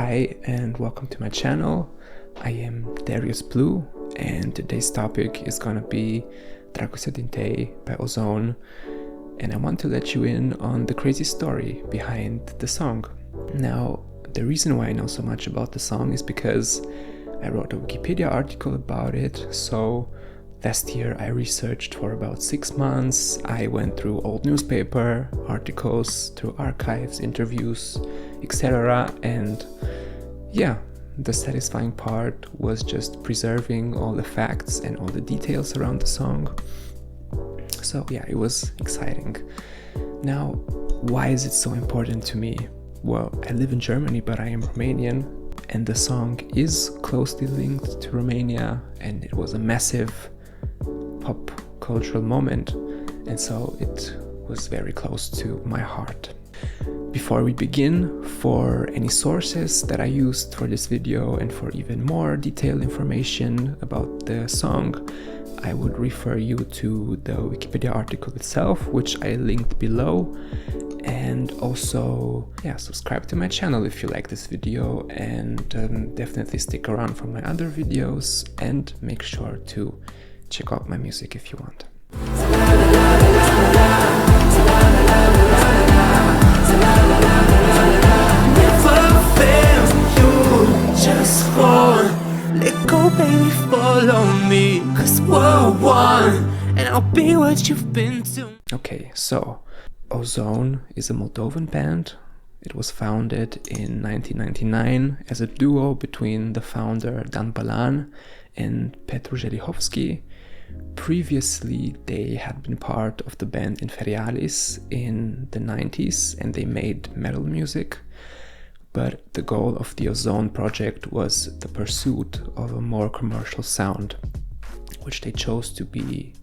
Hi and welcome to my channel. I am dareios.blue and today's topic is gonna be Dragostea by Ozone, and I want to let you in on the crazy story behind the song. Now, the reason why I know so much about the song is because I wrote a Wikipedia article about it. So last year I researched for about 6 months. I went through old newspaper articles, through archives, interviews, etc. And yeah, the satisfying part was just preserving all the facts and all the details around the song. So yeah, it was exciting. Now, why is it so important to me? Well, I live in Germany, but I am Romanian, and the song is closely linked to Romania, and it was a massive pop cultural moment, and so it was very close to my heart. Before we begin, for any sources that I used for this video and for even more detailed information about the song, I would refer you to the Wikipedia article itself, which I linked below. And also, yeah, subscribe to my channel if you like this video, and definitely stick around for my other videos, and make sure to check out my music if you want. Let go, baby, follow me, 'cause we're one, and I'll be what you've been to. Okay, so Ozone is a Moldovan band. It was founded in 1999 as a duo between the founder Dan Bălan and Petru Jelihovski. Previously, they had been part of the band Inferialis in the 90s, and they made metal music. But the goal of the Ozone project was the pursuit of a more commercial sound, which they chose to be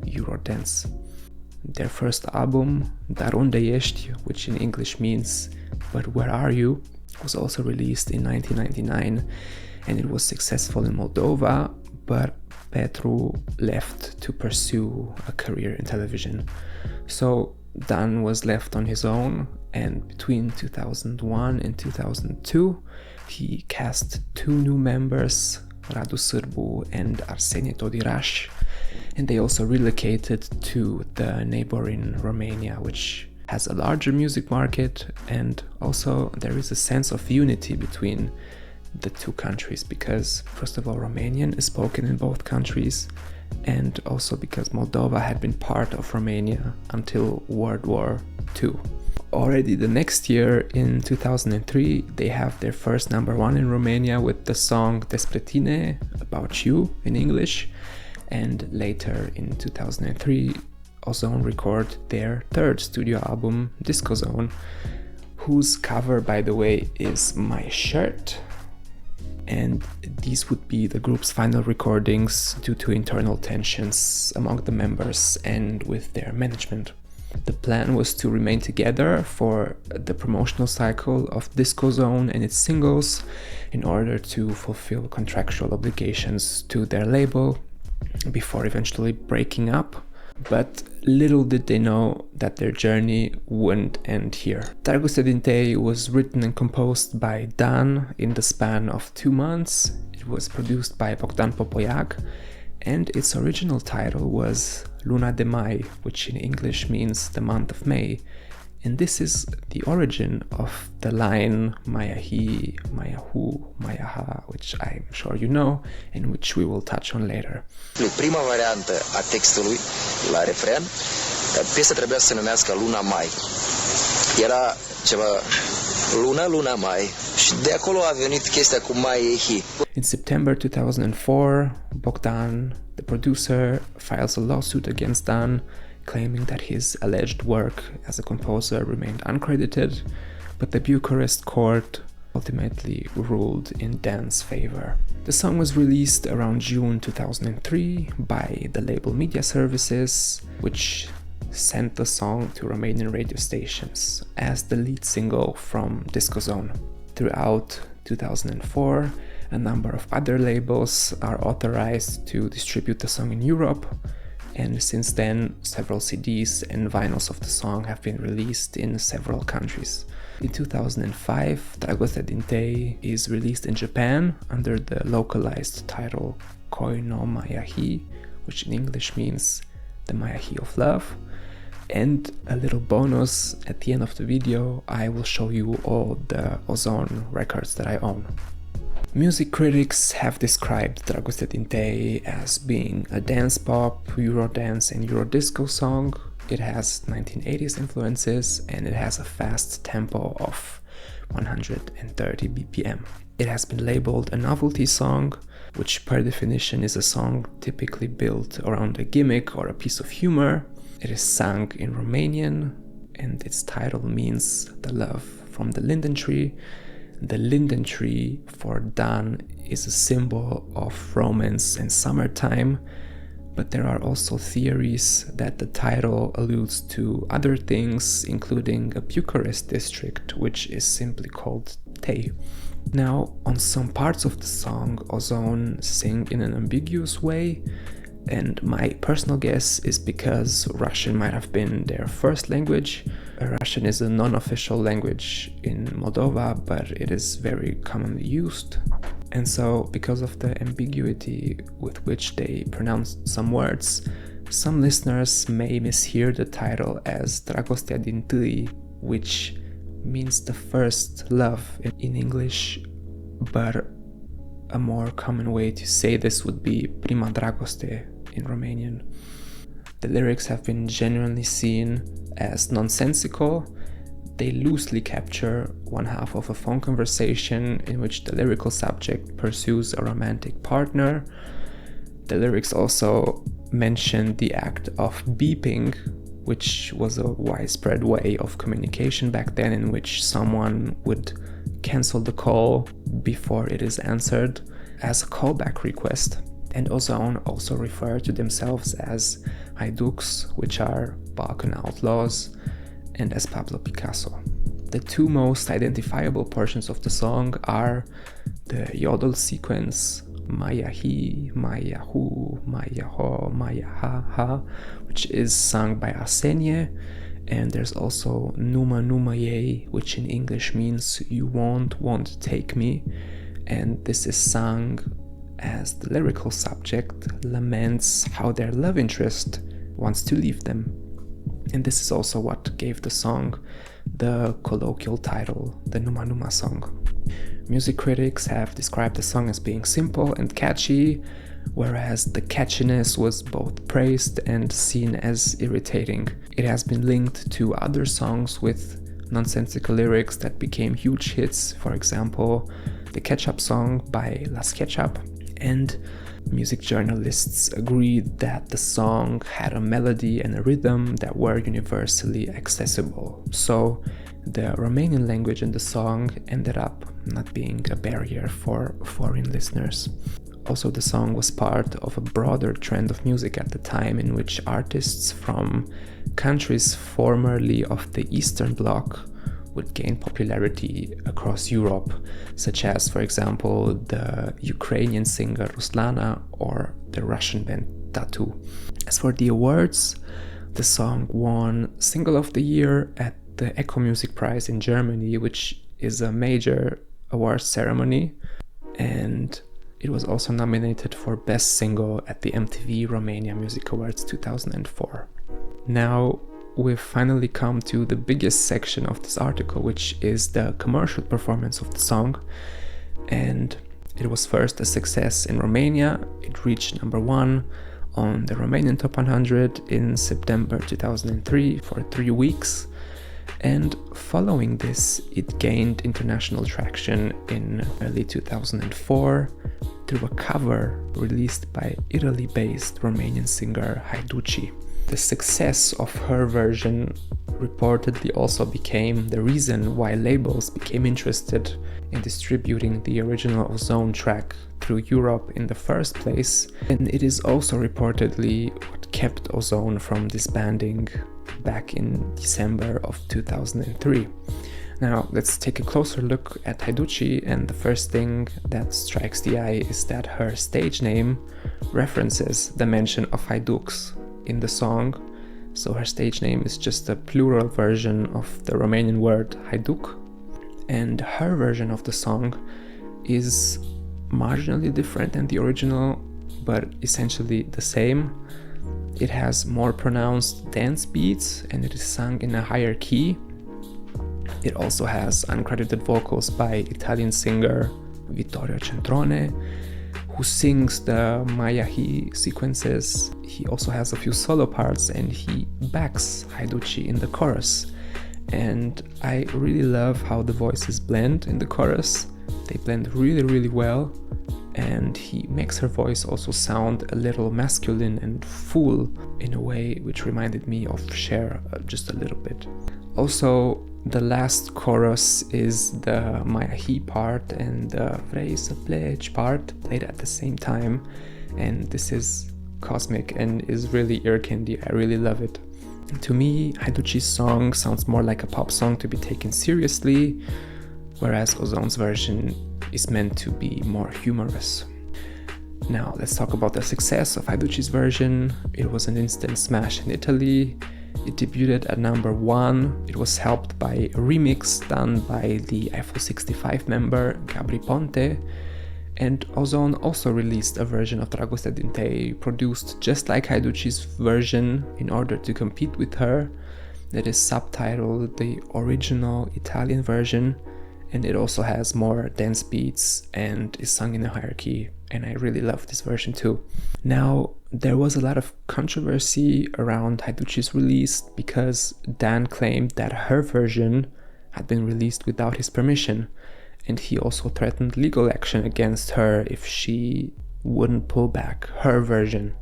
Eurodance. Their first album, Dar unde ești, which in English means "But where are you?", was also released in 1999, and it was successful in Moldova, but Petru left to pursue a career in television. So Dan was left on his own, and between 2001 and 2002 he cast 2 new members, Radu and Arsenie Todiraș, and they also relocated to the neighboring Romania, which has a larger music market, and also there is a sense of unity between the two countries, because first of all, Romanian is spoken in both countries, and also because Moldova had been part of Romania until World War II. Already the next year, in 2003, they have their first #1 in Romania with the song Despre, tine, about you in English, and later in 2003 Ozone record their 3rd studio album, Disco Zone, whose cover, by the way, is my shirt. And these would be the group's final recordings due to internal tensions among the members and with their management. The plan was to remain together for the promotional cycle of Disco Zone and its singles in order to fulfill contractual obligations to their label before eventually breaking up. But little did they know that their journey wouldn't end here. Dragostea was written and composed by Dan in the span of 2 months. It was produced by Bogdan Popoiag, and its original title was Luna de Mai, which in English means the month of May. And this is the origin of the line Ma-ia-hii, Ma-ia-hu, Ma-ia-ha, which I'm sure you know, and which we will touch on later. Prima variantă a textului la refren, piesa trebuia să se numească Luna Mai. Era ceva Luna Mai, și de acolo a venit chestia cu Ma-ia-hii. In September 2004, Bogdan, the producer, files a lawsuit against Dan, claiming that his alleged work as a composer remained uncredited, but the Bucharest court ultimately ruled in Dan's favor. The song was released around June 2003 by the label Media Services, which sent the song to Romanian radio stations as the lead single from Disco Zone. Throughout 2004, a number of other labels are authorized to distribute the song in Europe, and since then several CDs and vinyls of the song have been released in several countries. In 2005, Dragostea din te is released in Japan under the localized title Koi no Ma-ia-hii, which in English means the Ma-ia-hii of love. And a little bonus, at the end of the video I will show you all the Ozone records that I own. Music critics have described Dragostea din te as being a dance pop, Eurodance and Eurodisco song. It has 1980s influences and it has a fast tempo of 130 BPM. It has been labeled a novelty song, which per definition is a song typically built around a gimmick or a piece of humor. It is sung in Romanian and its title means the love from the linden tree. The linden tree for Dan is a symbol of romance and summertime, but there are also theories that the title alludes to other things, including a Bucharest district, which is simply called t.A.T.u. Now, on some parts of the song, Ozone sing in an ambiguous way, and my personal guess is because Russian might have been their first language. Russian is a non-official language in Moldova, but it is very commonly used. And so, because of the ambiguity with which they pronounce some words, some listeners may mishear the title as Dragostea din te, which means the first love in English, but a more common way to say this would be prima dragoste in Romanian. The lyrics have been genuinely seen as nonsensical. They loosely capture one half of a phone conversation in which the lyrical subject pursues a romantic partner. The lyrics also mention the act of beeping, which was a widespread way of communication back then, in which someone would cancel the call before it is answered as a callback request. And Ozone also refer to themselves as Haiducii, which are Balkan outlaws, and as Pablo Picasso. The two most identifiable portions of the song are the yodel sequence, Ma-ia-hii, Ma-ia-hu, Ma-ia-ho, Ma-ia-ha, which is sung by Arsenie, and there's also Numa Numa, which in English means you won't take me, and this is sung as the lyrical subject laments how their love interest wants to leave them. And this is also what gave the song the colloquial title, the Numa Numa song. Music critics have described the song as being simple and catchy, whereas the catchiness was both praised and seen as irritating. It has been linked to other songs with nonsensical lyrics that became huge hits, for example, the Ketchup song by Las Ketchup, and music journalists agreed that the song had a melody and a rhythm that were universally accessible. So the Romanian language in the song ended up not being a barrier for foreign listeners. Also, the song was part of a broader trend of music at the time in which artists from countries formerly of the Eastern Bloc would gain popularity across Europe, such as, for example, the Ukrainian singer Ruslana or the Russian band t.A.T.u. As for the awards, the song won Single of the Year at the Echo Music Prize in Germany, which is a major awards ceremony, and it was also nominated for Best Single at the MTV Romania Music Awards 2004. Now, we've finally come to the biggest section of this article, which is the commercial performance of the song. And it was first a success in Romania. It reached number 1 on the Romanian Top 100 in September 2003 for 3 weeks. And following this, it gained international traction in early 2004 through a cover released by Italy-based Romanian singer Haiducii. The success of her version reportedly also became the reason why labels became interested in distributing the original Ozone track through Europe in the first place, and it is also reportedly what kept Ozone from disbanding back in December of 2003. Now, let's take a closer look at Haiducii, and the first thing that strikes the eye is that her stage name references the mention of Haiducii in the song. So her stage name is just a plural version of the Romanian word Haiduc, and her version of the song is marginally different than the original, but essentially the same. It has more pronounced dance beats and it is sung in a higher key. It also has uncredited vocals by Italian singer Vittorio Centrone, who sings the Ma-ia-hii sequences. He also has a few solo parts and he backs Haiducii in the chorus. And I really love how the voices blend in the chorus. They blend really well, and he makes her voice also sound a little masculine and full in a way which reminded me of Cher just a little bit. Also, the last chorus is the Ma-ia-hii part and the vrei să pleci part played at the same time, and this is cosmic and is really ear candy. I really love it. To me, Haiducii's song sounds more like a pop song to be taken seriously, whereas Ozone's version is meant to be more humorous. Now let's talk about the success of Haiducii's version. It was an instant smash in Italy. It debuted at number 1. It was helped by a remix done by the Eiffel 65 member Gabri Ponte. And Ozone also released a version of Dragostea din t.A.u produced just like Haiducii's version in order to compete with her. That is subtitled the original Italian version, and it also has more dance beats and is sung in a higher key, and I really love this version too. Now, there was a lot of controversy around Haiducii's release because Dan claimed that her version had been released without his permission, and he also threatened legal action against her if she wouldn't pull back her version.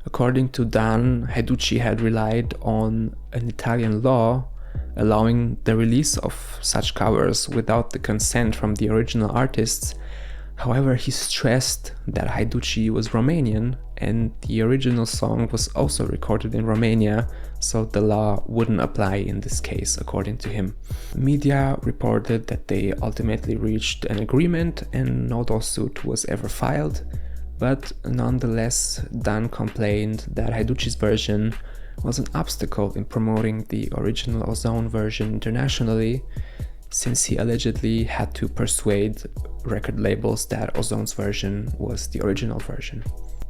According to Dan, Haiducii had relied on an Italian law allowing the release of such covers without the consent from the original artists. However, he stressed that Haiducii was Romanian and the original song was also recorded in Romania, so the law wouldn't apply in this case, according to him. Media reported that they ultimately reached an agreement and no lawsuit was ever filed, but nonetheless, Dan complained that Haiducii's version was an obstacle in promoting the original Ozone version internationally, since he allegedly had to persuade record labels that Ozone's version was the original version.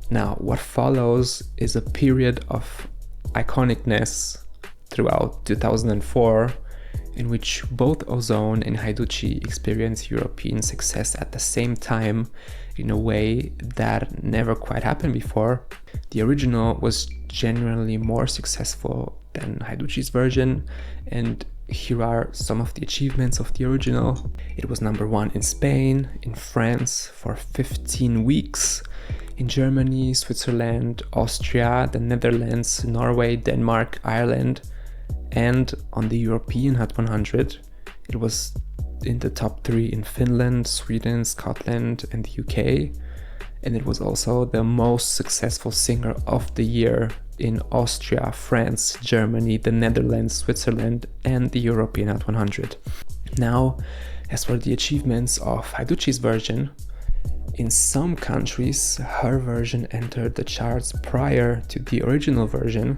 Now, what follows is a period of iconicness throughout 2004, in which both Ozone and Haiducii experienced European success at the same time in a way that never quite happened before. The original was genuinely more successful than Haiducii's version, and here are some of the achievements of the original. It was number 1 in Spain, in France for 15 weeks, in Germany, Switzerland, Austria, the Netherlands, Norway, Denmark, Ireland, and on the European Hot 100. It was in the top 3 in Finland, Sweden, Scotland, and the UK. And it was also the most successful singer of the year in Austria, France, Germany, the Netherlands, Switzerland, and the European Hot 100. Now, as for the achievements of Haiducii's version, in some countries, her version entered the charts prior to the original version.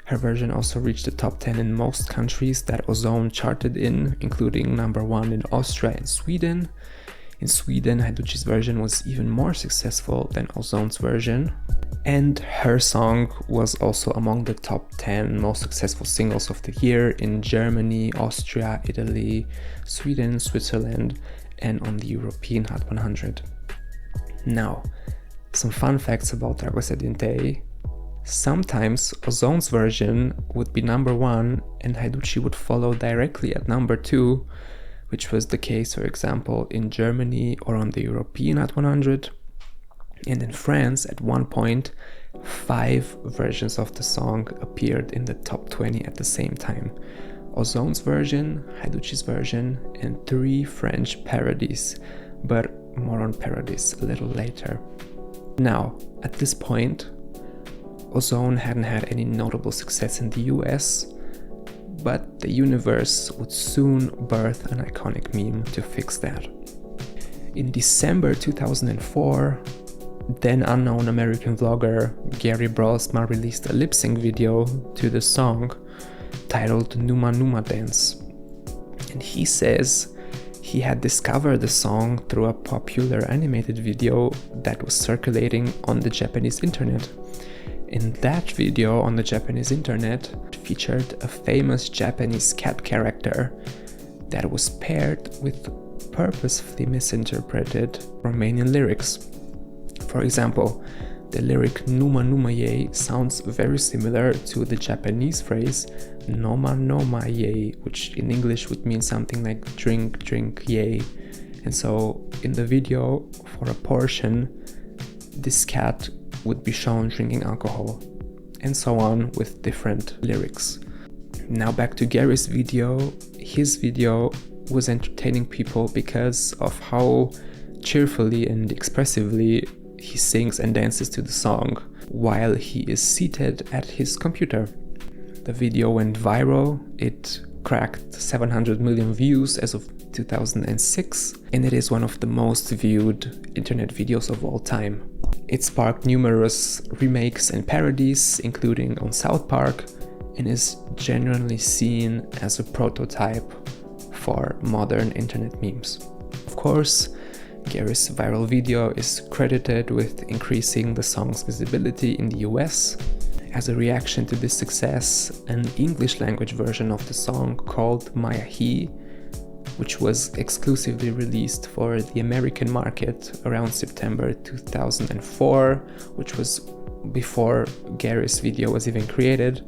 Her version also reached the top 10 in most countries that Ozone charted in, including number 1 in Austria and Sweden. In Sweden, Haiducii's version was even more successful than Ozone's version, and her song was also among the top 10 most successful singles of the year in Germany, Austria, Italy, Sweden, Switzerland, and on the European Hot 100. Now, some fun facts about Dragostea din t.A.u. Sometimes Ozone's version would be number 1 and Haiducii would follow directly at number 2, which was the case, for example, in Germany or on the European Hot 100. And in France, at one point, 5 versions of the song appeared in the top 20 at the same time. Ozone's version, Haiducii's version, and 3 French parodies, but more on parodies a little later. Now, at this point, Ozone hadn't had any notable success in the US, but the Universo would soon birth an iconic meme to fix that. In December 2004, then unknown American vlogger Gary Brolsma released a lip-sync video to the song titled Numa Numa Dance. And he says he had discovered the song through a popular animated video that was circulating on the Japanese internet. In that video on the Japanese internet featured a famous Japanese cat character that was paired with purposefully misinterpreted Romanian lyrics. For example, the lyric Numa Numa sounds very similar to the Japanese phrase Noma Numa, which in English would mean something like drink, drink, yay. And so in the video, for a portion, this cat would be shown drinking alcohol, and so on with different lyrics. Now back to Gary's video. His video was entertaining people because of how cheerfully and expressively he sings and dances to the song while he is seated at his computer. The video went viral. It cracked 700 million views as of 2006, and it is one of the most viewed internet videos of all time. It sparked numerous remakes and parodies, including on South Park, and is generally seen as a prototype for modern internet memes. Of course, Gary's viral video is credited with increasing the song's visibility in the US. As a reaction to this success, an English language version of the song called Ma-ia-hii, which was exclusively released for the American market around September 2004, which was before Gary's video was even created.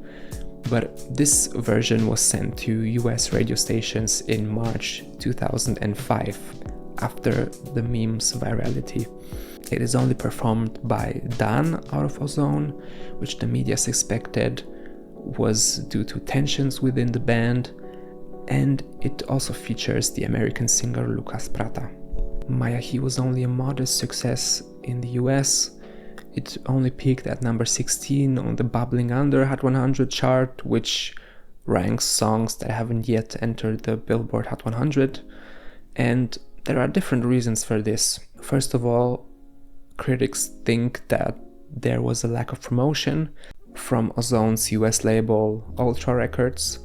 But this version was sent to US radio stations in March 2005, after the meme's virality. It is only performed by Dan out of Ozone, which the media suspected was due to tensions within the band, and it also features the American singer Prata. Ma-ia-hii was only a modest success in the US. It only peaked at number 16 on the Bubbling Under Hot 100 chart, which ranks songs that haven't yet entered the Billboard Hot 100. And there are different reasons for this. First of all, critics think that there was a lack of promotion from Ozone's US label Ultra Records.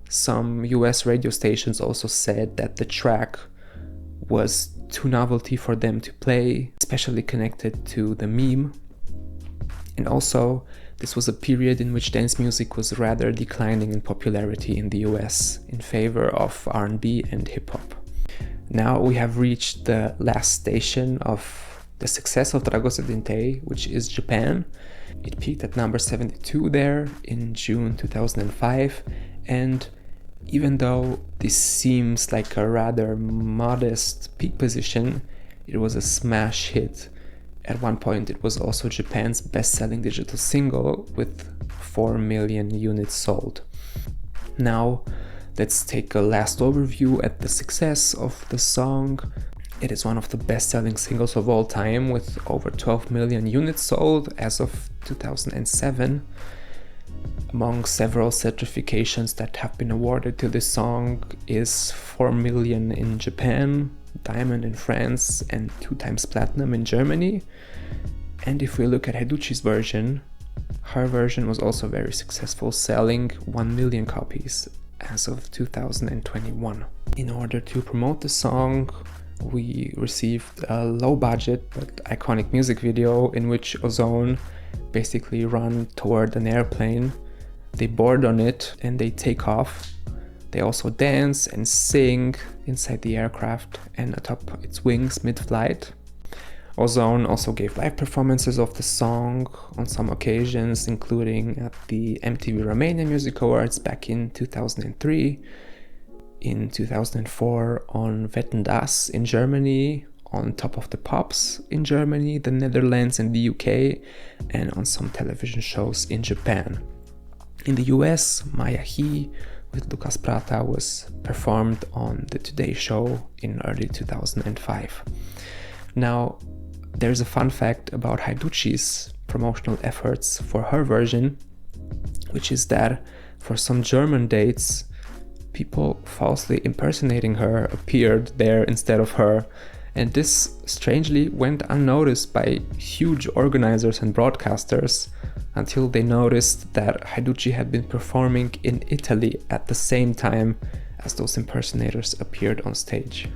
Some US radio stations also said that the track was too novelty for them to play, especially connected to the meme. And also, this was a period in which dance music was rather declining in popularity in the US in favor of R&B and hip-hop. Now we have reached the last station of the success of Dragostea t.A.t.u, which is Japan. It peaked at number 72 there in June 2005, and even though this seems like a rather modest peak position, it was a smash hit. At one point it was also Japan's best-selling digital single with 4 million units sold. Now let's take a last overview at the success of the song. It is one of the best-selling singles of all time with over 12 million units sold as of 2007. Among several certifications that have been awarded to this song is 4 million in Japan, Diamond in France, and 2 times Platinum in Germany. And if we look at Haiducii's version, her version was also very successful, selling 1 million copies as of 2021. In order to promote the song, we received a low-budget but iconic music video in which Ozone basically run toward an airplane. They board on it and they take off. They also dance and sing inside the aircraft and atop its wings mid-flight. Ozone also gave live performances of the song on some occasions, including at the MTV Romania Music Awards back in 2003, in 2004 on Wetten Das in Germany, on Top of the Pops in Germany, the Netherlands and the UK, and on some television shows in Japan. In the US, Ma-ia-hii with Prata was performed on the Today Show in early 2005. Now, there's a fun fact about Haiducii's promotional efforts for her version, which is that for some German dates, people falsely impersonating her appeared there instead of her, and this strangely went unnoticed by huge organizers and broadcasters until they noticed that Haiducii had been performing in Italy at the same time as those impersonators appeared on stage.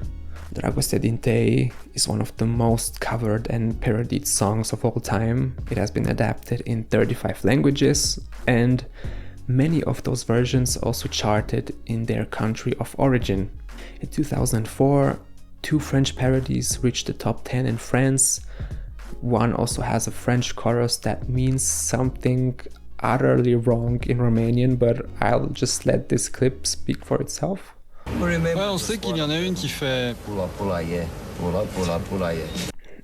Dragostea din te is one of the most covered and parodied songs of all time. It has been adapted in 35 languages, and many of those versions also charted in their country of origin. In 2004, 2 French parodies reached the top 10 in France. One also has a French chorus that means something utterly wrong in Romanian, but I'll just let this clip speak for itself. On sait qu'il y en a une qui fait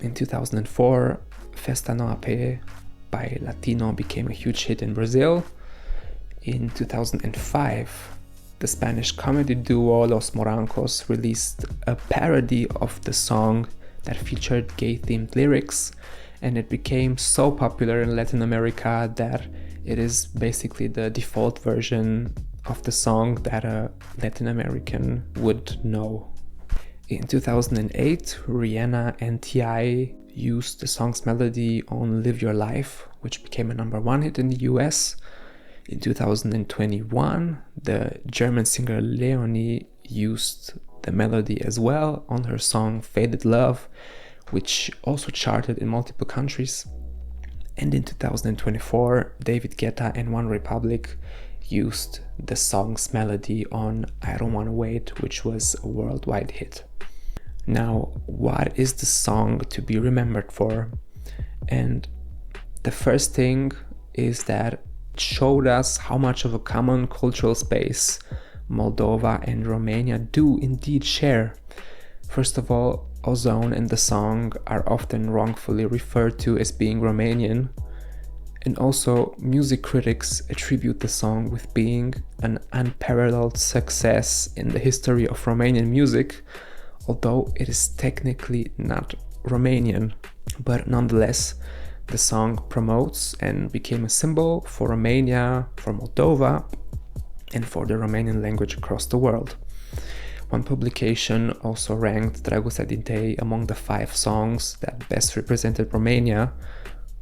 In 2004, Festa Noapé by Latino became a huge hit in Brazil. In 2005, the Spanish comedy duo Los Morancos released a parody of the song that featured gay-themed lyrics, and it became so popular in Latin America that it is basically the default version of the song that a Latin American would know. In 2008, Rihanna and t.A.T.u used the song's melody on Live Your Life, which became a #1 hit in the US. In 2021, the German singer Leonie used the melody as well on her song Faded Love, which also charted in multiple countries. And in 2024, David Guetta and OneRepublic used the song's melody on I Don't Wanna Wait, which was a worldwide hit. Now, what is the song to be remembered for? And the first thing is that it showed us how much of a common cultural space Moldova and Romania do indeed share. First of all, Ozone and the song are often wrongfully referred to as being Romanian, and also music critics attribute the song with being an unparalleled success in the history of Romanian music, although it is technically not Romanian. But nonetheless, the song promotes and became a symbol for Romania, for Moldova, and for the Romanian language across the world. One publication also ranked Dragostea din te among the 5 songs that best represented Romania,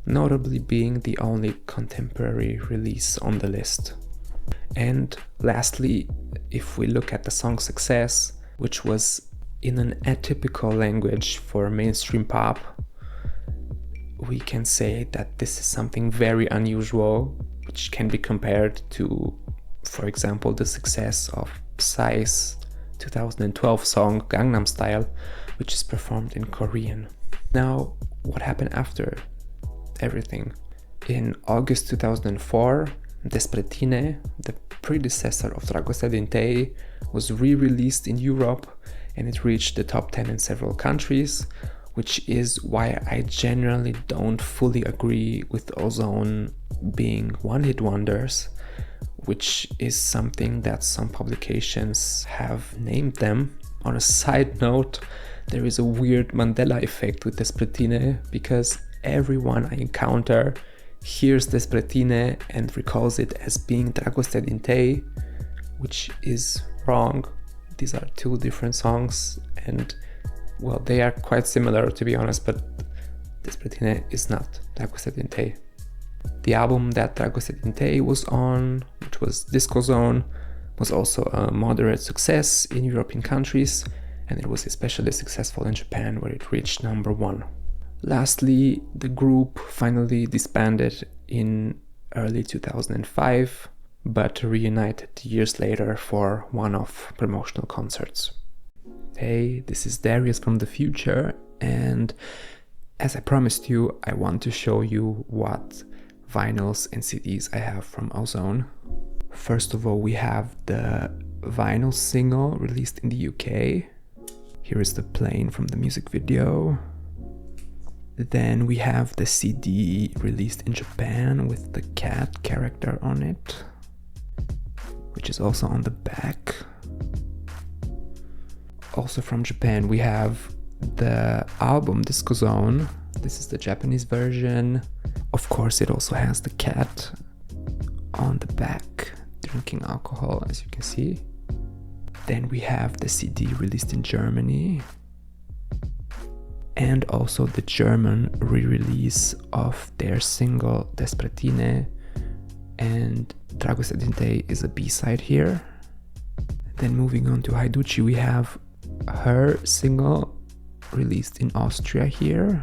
notably being the only contemporary release on the list. And lastly, if we look at the song's success, which was in an atypical language for mainstream pop, we can say that this is something very unusual, which can be compared to, for example, the success of Psy's 2012 song Gangnam Style, which is performed in Korean. Now, what happened after everything? In August 2004, Despre, tine, the predecessor of Dragostea din te, was re-released in Europe, and it reached the top 10 in several countries, which is why I generally don't fully agree with Ozone being one-hit wonders, which is something that some publications have named them. On a side note, there is a weird Mandela effect with Despre, tine, because everyone I encounter hears Despre, tine and recalls it as being Dragostea din te, which is wrong. These are 2 different songs, and well, they are quite similar to be honest, but Despre, tine is not Dragostea din te. The album that Dragostea din te was on, which was Disco Zone, was also a moderate success in European countries, and it was especially successful in Japan, where it reached #1. Lastly, the group finally disbanded in early 2005, but reunited years later for one-off promotional concerts. Hey, this is Darius from the future, and as I promised you, I want to show you what vinyls and CDs I have from Ozone. First of all, we have the vinyl single released in the UK. Here is the plane from the music video. Then we have the CD released in Japan with the cat character on it, which is also on the back. Also from Japan, we have the album Disco Zone. This is the Japanese version. Of course, it also has the cat on the back drinking alcohol, as you can see. Then we have the CD released in Germany, and also the German re-release of their single Despre, tine, and Dragostea din te is a B-side here. Then moving on to Haiducii, we have her single released in Austria here,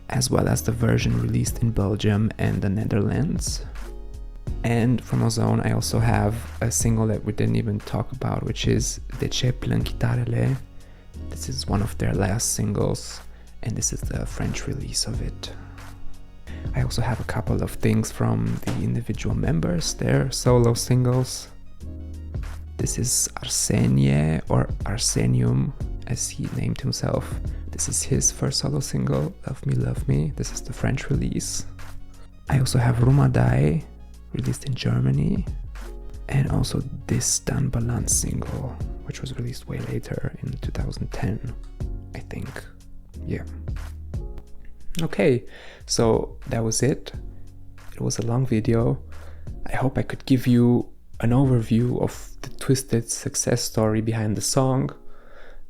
as well as the version released in Belgium and the Netherlands. And from Ozone I also have a single that we didn't even talk about, which is Despre, plâng, chitarele. This is one of their last singles, and this is the French release of it. I also have a couple of things from the individual members, their solo singles. This is Arsenie, or Arsenium, as he named himself. This is his first solo single, Love Me. This is the French release. I also have Ma-ia-hii, released in Germany. And also this Dan Balan single, which was released way later in 2010, I think. Yeah. Okay, so that was it. It was a long video. I hope I could give you an overview of the twisted success story behind the song,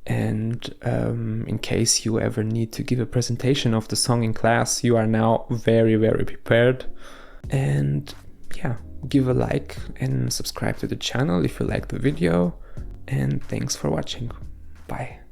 and in case you ever need to give a presentation of the song in class, you are now very prepared. And yeah, give a like and subscribe to the channel if you like the video, and thanks for watching. Bye.